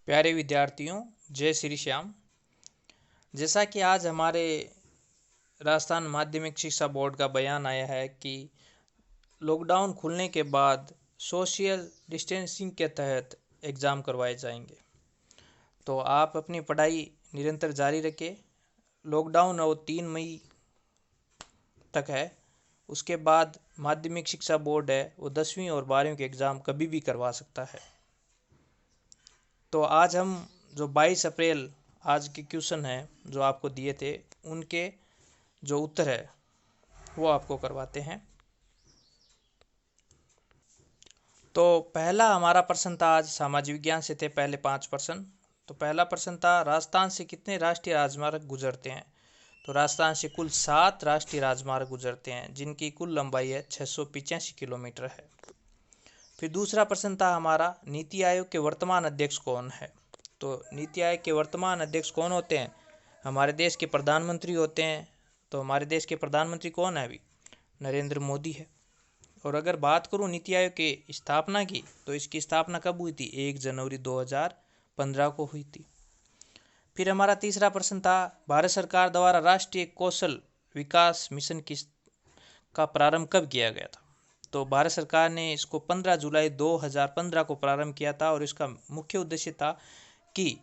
प्यारे विद्यार्थियों, जय श्री श्याम। जैसा कि आज हमारे राजस्थान माध्यमिक शिक्षा बोर्ड का बयान आया है कि लॉकडाउन खुलने के बाद सोशल डिस्टेंसिंग के तहत एग्ज़ाम करवाए जाएंगे, तो आप अपनी पढ़ाई निरंतर जारी रखें। लॉकडाउन और 3 मई तक है। उसके बाद माध्यमिक शिक्षा बोर्ड है वो 10वीं और 12वीं के एग्ज़ाम कभी भी करवा सकता है। तो आज हम जो 22 अप्रैल आज के क्वेश्चन हैं जो आपको दिए थे, उनके जो उत्तर है वो आपको करवाते हैं। तो पहला हमारा प्रश्न था, आज सामाजिक विज्ञान से थे पहले 5 प्रश्न। तो पहला प्रश्न था, राजस्थान से कितने राष्ट्रीय राजमार्ग गुजरते हैं? तो राजस्थान से कुल 7 राष्ट्रीय राजमार्ग गुजरते हैं, जिनकी कुल लंबाई है 685 किलोमीटर है। फिर दूसरा प्रश्न था हमारा, नीति आयोग के वर्तमान अध्यक्ष कौन है? तो नीति आयोग के वर्तमान अध्यक्ष कौन होते हैं? हमारे देश के प्रधानमंत्री होते हैं। तो हमारे देश के प्रधानमंत्री कौन है? अभी नरेंद्र मोदी है। और अगर बात करूं नीति आयोग की स्थापना की, तो इसकी स्थापना कब हुई थी? 1 जनवरी 2015 को हुई थी। फिर हमारा तीसरा प्रश्न था, भारत सरकार द्वारा राष्ट्रीय कौशल विकास मिशन का प्रारंभ कब किया गया था? तो भारत सरकार ने इसको 15 जुलाई 2015 को प्रारंभ किया था, और इसका मुख्य उद्देश्य था कि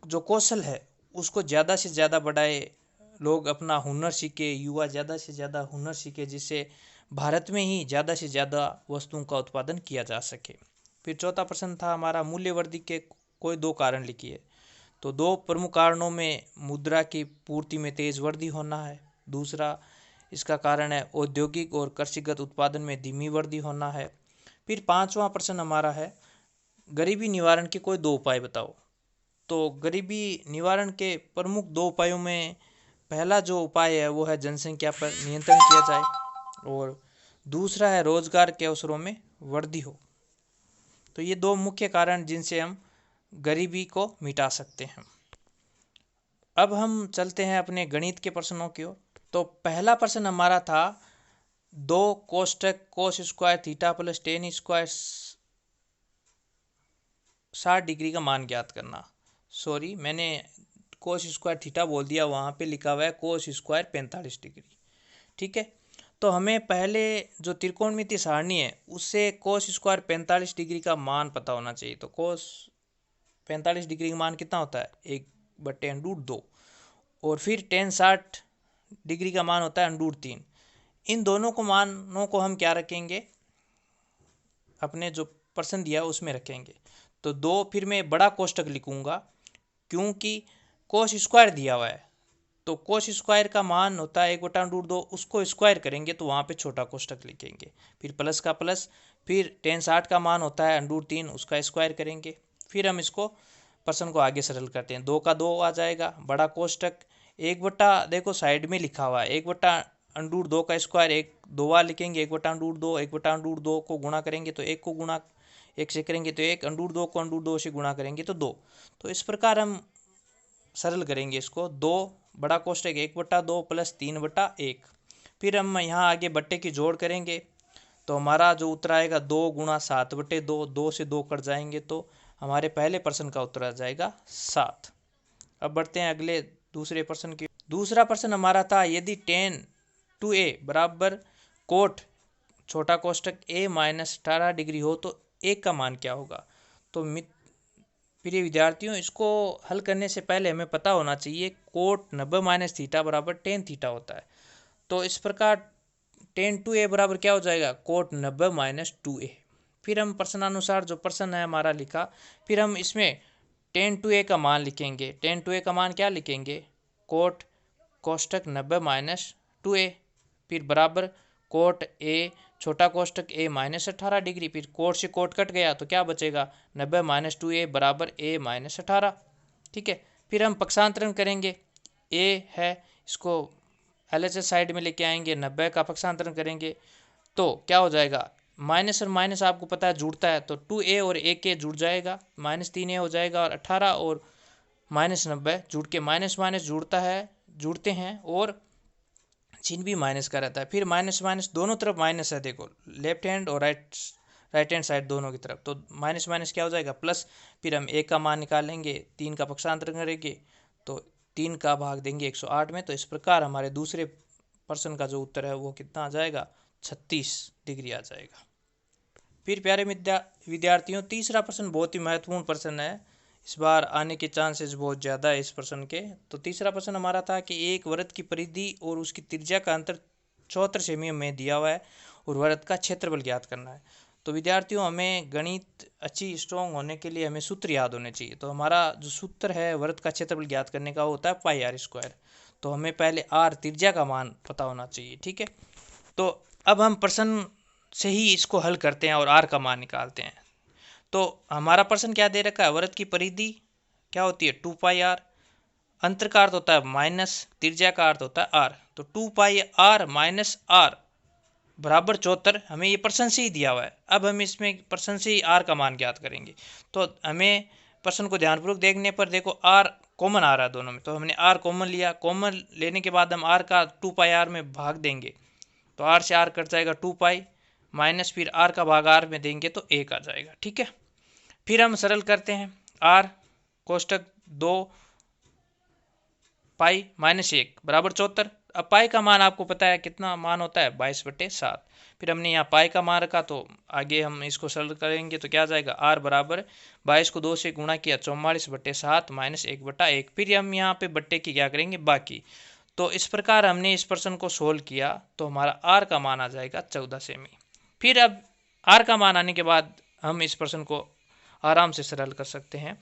जो कौशल है उसको ज़्यादा से ज़्यादा बढ़ाए, लोग अपना हुनर सीखे, युवा ज़्यादा से ज़्यादा हुनर सीखे, जिससे भारत में ही ज़्यादा से ज़्यादा वस्तुओं का उत्पादन किया जा सके। फिर चौथा प्रश्न था हमारा, मूल्य वृद्धि के कोई 2 कारण लिखिए। तो 2 प्रमुख कारणों में मुद्रा की पूर्ति में तेज वृद्धि होना है। दूसरा इसका कारण है औद्योगिक और कृषिगत उत्पादन में धीमी वृद्धि होना है। फिर 5वां प्रश्न हमारा है, गरीबी निवारण के कोई 2 उपाय बताओ। तो गरीबी निवारण के प्रमुख 2 उपायों में पहला जो उपाय है वो है जनसंख्या पर नियंत्रण किया जाए, और दूसरा है रोजगार के अवसरों में वृद्धि हो। तो ये 2 मुख्य कारण जिनसे हम गरीबी को मिटा सकते हैं। अब हम चलते हैं अपने गणित के प्रश्नों की ओर। तो पहला प्रश्न हमारा था, 2 कोष्टक cos square theta plus ten square 60 degree का मान ज्ञात करना। सॉरी, मैंने कोस स्क्वायर थीटा बोल दिया, वहाँ पे लिखा हुआ है कोस स्क्वायर 45 डिग्री। ठीक है, तो हमें पहले जो त्रिकोणमितीय सारणी है उससे कोस स्क्वायर 45 डिग्री का मान पता होना चाहिए। तो कोस 45 डिग्री का मान कितना होता है? 1/√2। और फिर टेन 60 डिग्री का मान होता है √3। इन दोनों को मानों को हम क्या रखेंगे? अपने जो प्रश्न दिया उसमें रखेंगे। तो 2 फिर मैं बड़ा कोष्टक लिखूंगा, क्योंकि कोस स्क्वायर दिया हुआ है। तो कोस स्क्वायर का मान होता है 1/√2, उसको स्क्वायर करेंगे तो वहाँ पे छोटा कोष्टक लिखेंगे। फिर प्लस का प्लस, फिर टेन 60 का मान होता है √3, उसका स्क्वायर करेंगे। फिर हम इसको प्रश्न को आगे सरल करते हैं। 2 का 2 आ जाएगा, बड़ा कोष्टक 1 देखो साइड में लिखा हुआ है 1/√2 का स्क्वायर, 1 2 बार लिखेंगे 1/√2। 1/√2 को गुणा करेंगे तो 1 को गुणा 1 से करेंगे तो 1, √2 को √2 से गुणा करेंगे तो 2। तो इस प्रकार हम सरल करेंगे इसको। 2 बड़ा कोष्टक 1/2 प्लस 3/1। फिर हम यहाँ आगे बट्टे की जोड़ करेंगे, तो हमारा जो उत्तर आएगा 2 गुणा 7/2। 2 से 2 कट जाएंगे तो हमारे पहले प्रश्न का उत्तर आ जाएगा 7। अब बढ़ते हैं अगले दूसरे प्रश्न की। दूसरा प्रश्न हमारा था, यदि tan 2a बराबर कोट छोटा कोष्टक a माइनस 18 डिग्री हो तो a का मान क्या होगा? तो प्रिय विद्यार्थियों, इसको हल करने से पहले हमें पता होना चाहिए कोट 90 माइनस थीटा बराबर टेन थीटा होता है। तो इस प्रकार tan 2a बराबर क्या हो जाएगा? Cot 90 minus 2a। फिर हम प्रश्नानुसार जो प्रश्न है हमारा लिखा, फिर हम इसमें tan 2a का मान लिखेंगे। tan 2a का मान क्या लिखेंगे? कोट कोष्टक 90 माइनस 2a, फिर बराबर कोट a छोटा कोष्टक a माइनस 18 डिग्री। फिर कोट से कोट कट गया तो क्या बचेगा? 90 माइनस 2a बराबर a माइनस 18। ठीक है, फिर हम पक्षांतरण करेंगे। a है, इसको LHS साइड में लेके आएंगे, 90 का पक्षांतरण करेंगे तो क्या हो जाएगा? माइनस और माइनस आपको पता है जुड़ता है, तो 2a और a के जुड़ जाएगा, -3a हो जाएगा, और 18 और -90 जुड़ के माइनस माइनस जुड़ते हैं, और चिन्ह भी माइनस का रहता है। फिर माइनस माइनस दोनों तरफ माइनस है, देखो लेफ्ट हैंड और राइट हैंड साइड दोनों की तरफ, तो माइनस माइनस क्या हो जाएगा प्लस। फिर हम ए का मान निकालेंगे, 3 का पक्षांतर करेंगे तो 3 का भाग देंगे 108 में। तो इस प्रकार हमारे दूसरे प्रश्न का जो उत्तर है वो कितना आ जाएगा, 36 डिग्री आ जाएगा। फिर प्यारे विद्यार्थियों, तीसरा प्रश्न बहुत ही महत्वपूर्ण प्रश्न है, इस बार आने के चांसेस बहुत ज़्यादा है इस प्रश्न के। तो तीसरा प्रश्न हमारा था कि एक वृत्त की परिधि और उसकी त्रिज्या का अंतर 74 सेमी में दिया हुआ है और वृत्त का क्षेत्रफल ज्ञात करना है। तो विद्यार्थियों, हमें गणित अच्छी स्ट्रॉन्ग होने के लिए हमें सूत्र याद होने चाहिए। तो हमारा जो सूत्र है वृत्त का क्षेत्रफल ज्ञात करने का वो होता है पाई आर स्क्वायर। तो हमें पहले आर त्रिज्या का मान पता होना चाहिए, ठीक है। तो अब हम प्रश्न से ही इसको हल करते हैं और आर का मान निकालते हैं। तो हमारा प्रश्न क्या दे रखा है, वृत्त की परिधि क्या होती है 2 पाई आर, अंतर का अर्थ होता है माइनस, त्रिज्या का अर्थ होता है आर। तो 2 पाई आर माइनस आर बराबर 74, हमें ये प्रश्न से ही दिया हुआ है। अब हम इसमें प्रश्न से ही आर का मान ज्ञात करेंगे। तो हमें प्रश्न को ध्यानपूर्वक देखने पर देखो आर कॉमन आ रहा है दोनों में, तो हमने आर कॉमन लिया। कॉमन लेने के बाद हम आर का 2 पाई आर में भाग देंगे, तो आर से आर कट जाएगा 2 पाई माइनस, फिर आर का भाग आर में देंगे तो 1 आ जाएगा, ठीक है। फिर हम सरल करते हैं, आर कोष्टक 2 पाई माइनस 1 बराबर 74। अब पाई का मान आपको पता है कितना मान होता है 22/7। फिर हमने यहाँ पाई का मान रखा, तो आगे हम इसको सरल करेंगे तो क्या आ जाएगा, आर बराबर 22 को 2 से गुणा किया 44/7 माइनस 1/1। फिर हम यहाँ पे बट्टे की क्या करेंगे बाकी। तो इस प्रकार हमने इस प्रश्न को सोल्व किया तो हमारा आर का मान आ जाएगा 14 सेमी। फिर अब आर का मान आने के बाद हम इस प्रश्न को आराम से सरल कर सकते हैं।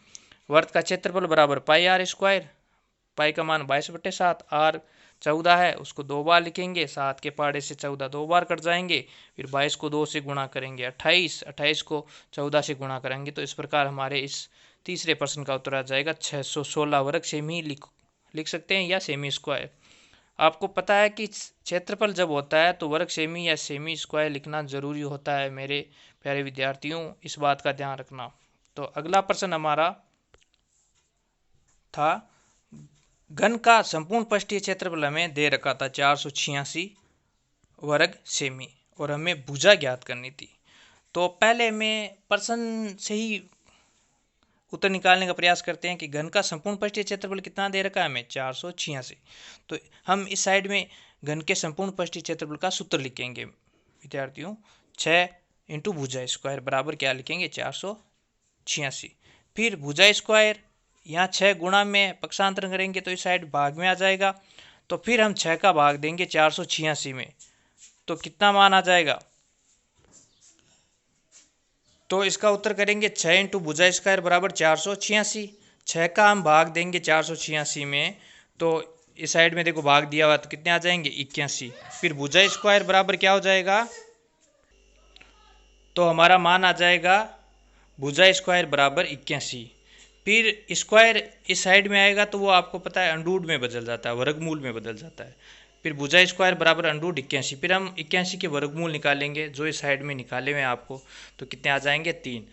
वृत्त का क्षेत्रफल बराबर पाई आर स्क्वायर, पाई का मान 22/7, आर 14 है उसको 2 बार लिखेंगे, 7 के पहाड़े से 14 2 बार कट जाएंगे, फिर 22 को 2 से गुणा करेंगे 28, 28 को 14 से गुणा करेंगे। तो इस प्रकार हमारे इस तीसरे प्रश्न का उत्तर आ जाएगा 616 वर्ग सेमी लिख सकते हैं या सेमी स्क्वायर। आपको पता है कि क्षेत्रफल जब होता है तो वर्ग सेमी या सेमी स्क्वायर लिखना जरूरी होता है मेरे प्यारे विद्यार्थियों, इस बात का ध्यान रखना। तो अगला प्रश्न हमारा था, घन का संपूर्ण पृष्ठीय क्षेत्रफल हमें दे रखा था 486 वर्ग सेमी और हमें भुजा ज्ञात करनी थी। तो पहले हमें प्रश्न से ही उत्तर निकालने का प्रयास करते हैं कि घन का संपूर्ण पृष्ठीय क्षेत्रफल कितना दे रखा है हमें 486। तो हम इस साइड में घन के संपूर्ण पृष्ठीय क्षेत्रफल का सूत्र लिखेंगे विद्यार्थियों, 6 इंटू भुजा स्क्वायर बराबर क्या लिखेंगे 486। फिर भुजा स्क्वायर यहाँ 6 गुणा में पक्षांतर करेंगे तो इस साइड भाग में आ जाएगा, तो फिर हम 6 का भाग देंगे 486 में, तो कितना मान आ जाएगा। तो इसका उत्तर करेंगे 6 इंटू भुजा स्क्वायर बराबर 486। 6 का हम भाग देंगे 486 में, तो इस साइड में देखो भाग दिया हुआ तो कितने आ जाएंगे 81। फिर भुजा स्क्वायर बराबर क्या हो जाएगा, तो हमारा मान आ जाएगा भुजा स्क्वायर बराबर 81। फिर स्क्वायर इस साइड में आएगा तो वो आपको पता है अंडूड में बदल जाता है, वर्गमूल में बदल जाता है। फिर भुजा स्क्वायर बराबर अंडूड 81। फिर हम 81 के वर्गमूल निकालेंगे जो इस साइड में निकाले हुए हैं आपको, तो कितने आ जाएंगे 3।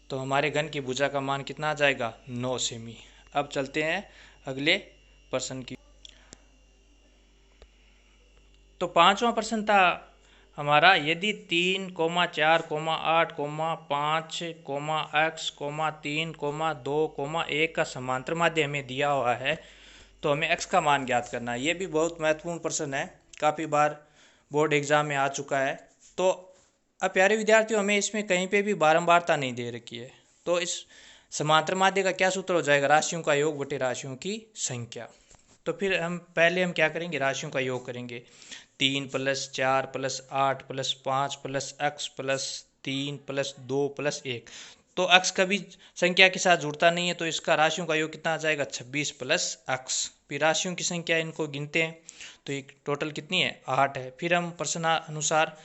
तो हमारे घन की भुजा का मान कितना आ जाएगा 9 सेमी। अब चलते हैं अगले प्रश्न की। तो पांचवा प्रश्न था हमारा, यदि 3, 4, 8, 5, x, 3, 2, 1 का समांतर माध्य हमें दिया हुआ है तो हमें x का मान ज्ञात करना है। ये भी बहुत महत्वपूर्ण प्रश्न है, काफ़ी बार बोर्ड एग्जाम में आ चुका है। तो अब प्यारे विद्यार्थियों, हमें इसमें कहीं पे भी बारंबारता नहीं दे रखी है। तो इस समांतर माध्य का क्या सूत्र हो जाएगा, राशियों का योग बटे राशियों की संख्या। तो फिर हम क्या करेंगे, राशियों का योग करेंगे। 3 + 4 + 8 + 5 + x + 3 + 2 + 1। तो x कभी संख्या के साथ जुड़ता नहीं है, तो इसका राशियों का योग कितना आ जाएगा 26 + x। फिर राशियों की संख्या इनको गिनते हैं तो ये टोटल कितनी है 8 है। फिर हम प्रश्नानुसार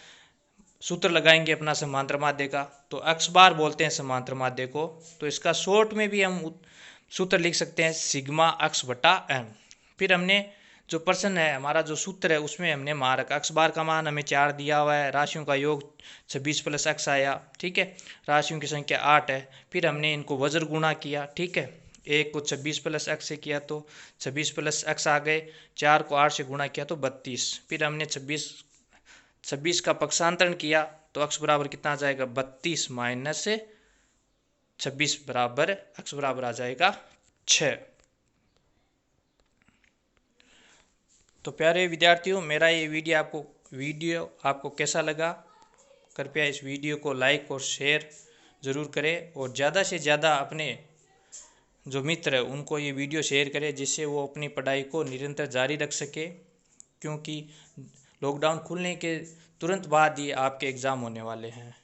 सूत्र लगाएंगे अपना समांतर माध्य का, तो x बार बोलते हैं समांतर माध्य को। तो इसका शॉर्ट में भी हम सूत्र लिख सकते हैं सिग्मा x/n। फिर हमने जो प्रश्न है हमारा जो सूत्र है उसमें हमने मान रखा, x बार का मान हमें 4 दिया हुआ है, राशियों का योग 26 + x आया, ठीक है, राशियों की संख्या 8 है। फिर हमने इनको वज्र गुणा किया, ठीक है, 1 को 26 + x से किया तो 26 + x आ गए, 4 को 8 से गुणा किया तो 32। फिर हमने 26 का पक्षांतरण किया तो x बराबर कितना आ जाएगा 32 माइनस 26 बराबर x बराबर आ जाएगा 6। तो प्यारे विद्यार्थियों, मेरा ये वीडियो आपको कैसा लगा? कृपया इस वीडियो को लाइक और शेयर ज़रूर करें और ज़्यादा से ज़्यादा अपने जो मित्र है उनको ये वीडियो शेयर करें, जिससे वो अपनी पढ़ाई को निरंतर जारी रख सके, क्योंकि लॉकडाउन खुलने के तुरंत बाद ही आपके एग्ज़ाम होने वाले हैं।